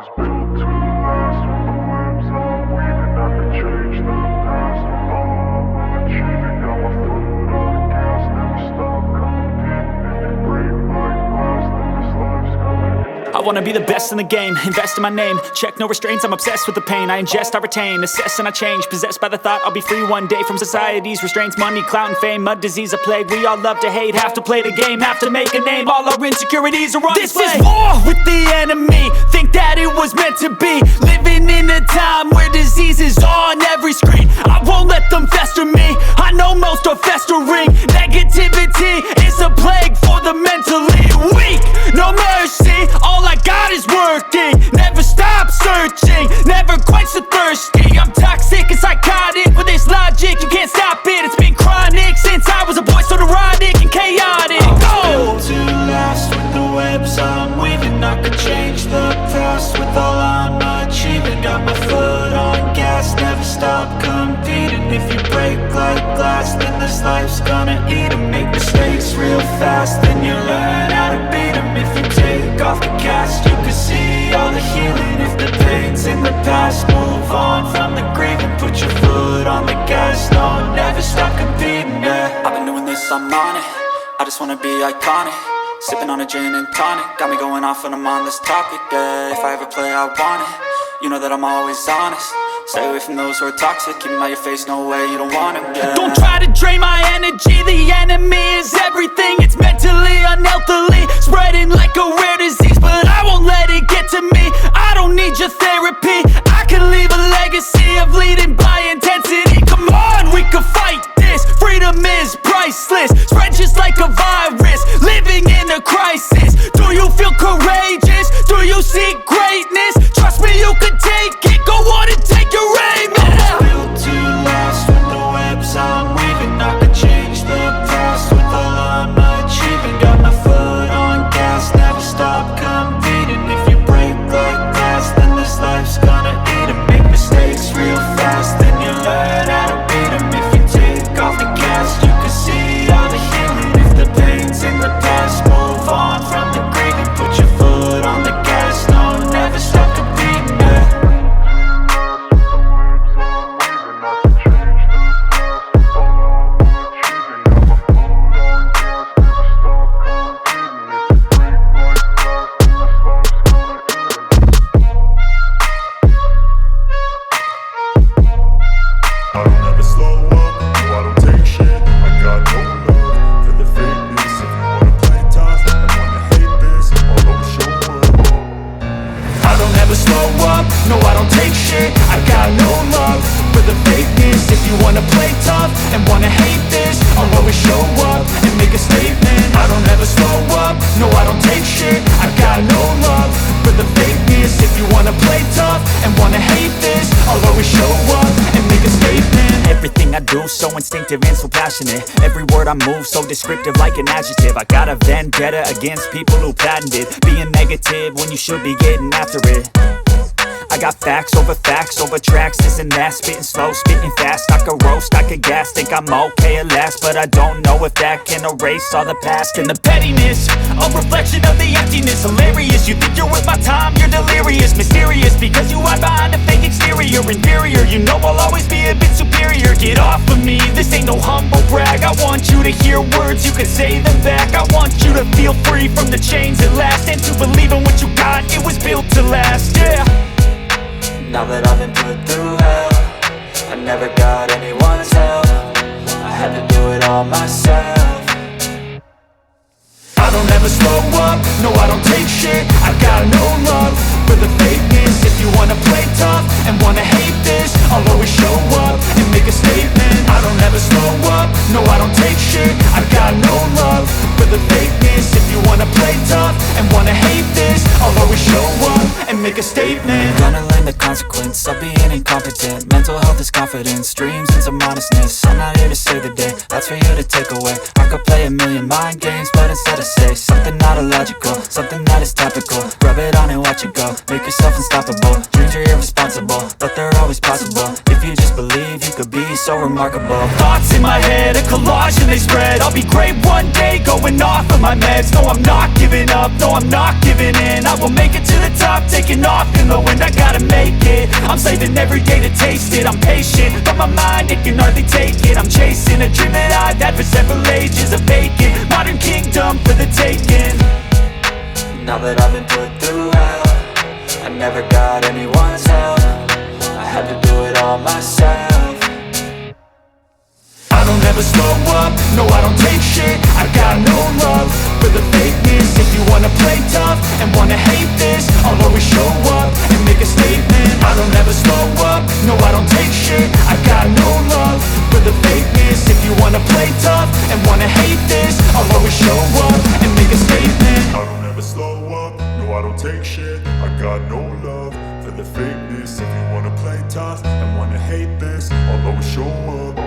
was built to last. With the webs I'm weaving, I could change the past. With all I'm achieving, got my foot on gas. Never stop competing. If you break like glass, then this life's gonna end. I wanna be the best in the game, invest in my name. Check no restraints, I'm obsessed with the pain. I ingest, I retain, assess and I change. Possessed by the thought I'll be free one day from society's restraints. Money, clout and fame, mud, disease, a plague. We all love to hate, have to play the game, have to make a name. All our insecurities are on display. This is war with the enemy, think that it was meant to be. Living in a time where disease is on every screen. I won't let them fester me, I know most are festering. Negativity is a plague for the mentally weak. No mercy, all I got is working. Never stop searching, never quench the thirsty. I'm toxic and psychotic, with this logic you can't stop it. It's been chronic since I was a boy, so neurotic and chaotic. Built to last. With the webs I'm weaving, I could change the past. With all I'm achieving, got my foot on gas. Never stop competing. If you break like glass, then this life's gonna eat 'em. Make mistakes real fast, then you learn how to beat 'em. If you take off the cast, you can see all the healing. If the pain's in the past, move on from the grieving. Put your foot on the gas, no, never stop competing, yeah. I've been doing this, I'm on it. I just wanna be iconic. Sipping on a gin and tonic, got me going off when I'm on this topic, yeah. If I ever play, I want it. You know that I'm always honest. Stay away from those who are toxic. Keep 'em out your face, no way, you don't want it, yeah. Don't try to drain my energy. The enemy is everything. It's mentally, unhealthily, spreading like a rare disease. But I won't let it get to me. I don't need your therapy. I can leave a legacy of leading by intensity. Come on, we can fight this. Freedom is priceless. Spread just like a virus. Living in a crisis. Do you feel courageous? Do you seek greatness? Trust me, you can take it. Go on and take your aim. I was built to last. With the webs I'm weaving, I could change the past. With all I'm achieving, got my foot on gas. Never stop competing. If you break like glass, then this life's gonna eat 'em. Make mistakes real fast, then you learn how to beat 'em. If you take off the cast, you can see all the healing. If the pain's in the past, move on from the grieving. Put your foot on the gas, no, never stop competing, yeah. I don't ever slow up, no I don't take shit. I got no love for the fakeness. If you wanna play tough and wanna hate this, I'll always show up. I don't ever slow up, no I don't take shit. I got no love for the fakeness. If you wanna play tough and wanna hate this, I'll always show up and make a statement. I don't ever slow up, no I don't take shit. I got no love for the fakeness. If you wanna play tough and wanna hate this, I'll always show up and make a statement. Everything I do so instinctive and so passionate. Every word I move so descriptive like an adjective. I got a vendetta against people who patented being negative when you should be getting after it. I got facts over tracks, this and that. Spitting slow, spitting fast, I could roast, I could gas. Think I'm okay at last, but I don't know if that can erase all the past. And the pettiness, a reflection of the emptiness. Hilarious, you think you're worth my time, you're delirious. Mysterious, because you hide behind a fake exterior. Inferior, you know I'll always be a bit superior. Get off of me, this ain't no humble brag. I want you to hear words, you can say them back. I want you to feel free from the chains at last, and to believe in what you got, it was built to last, yeah. Now that I've been put through hell, I never got anyone's help. I had to do it all myself. I don't ever slow up, no I don't take shit. I got no love for the fakeness. If you wanna play tough and wanna hate this, I'll always show up and make a statement. I don't ever slow up, no I don't take shit. I got no love for the fakeness. If you wanna play tough and wanna hate this, I'll always show up and make a statement. Gonna learn the consequence of being incompetent. Mental health is confidence, dreams and some honestness. I'm not here to save the day, that's for you to take away. I could play a million mind games, but instead I say something not illogical, something that is topical. Rub it on and watch it go, make yourself unstoppable. Dreams are irresponsible, but they're always possible. If you just believe, you could be so remarkable. Thoughts in my head, a collage and they spread. I'll be great one day, going off of my meds. No, I'm not giving up, no, I'm not giving in. I will make it to the top, taking off in the living every day to taste it. I'm patient, but my mind, it can hardly take it. I'm chasing a dream that I've had for several ages. A vacant, modern kingdom for the taking. Now that I've been put through hell, I never got anyone's help. I had to do it all myself. I don't ever slow up, no I don't take shit. I got no love for the fakeness. If you wanna play tough and wanna hate this, I'll always show up and make a statement. I don't ever slow up, no I don't take shit. I got no love for the fakeness. If you wanna play tough and wanna hate this, I'll always show up and make a statement. I don't ever slow up, no I don't take shit. I got no love for the fakeness. If you wanna play tough and wanna hate this, I'll always show up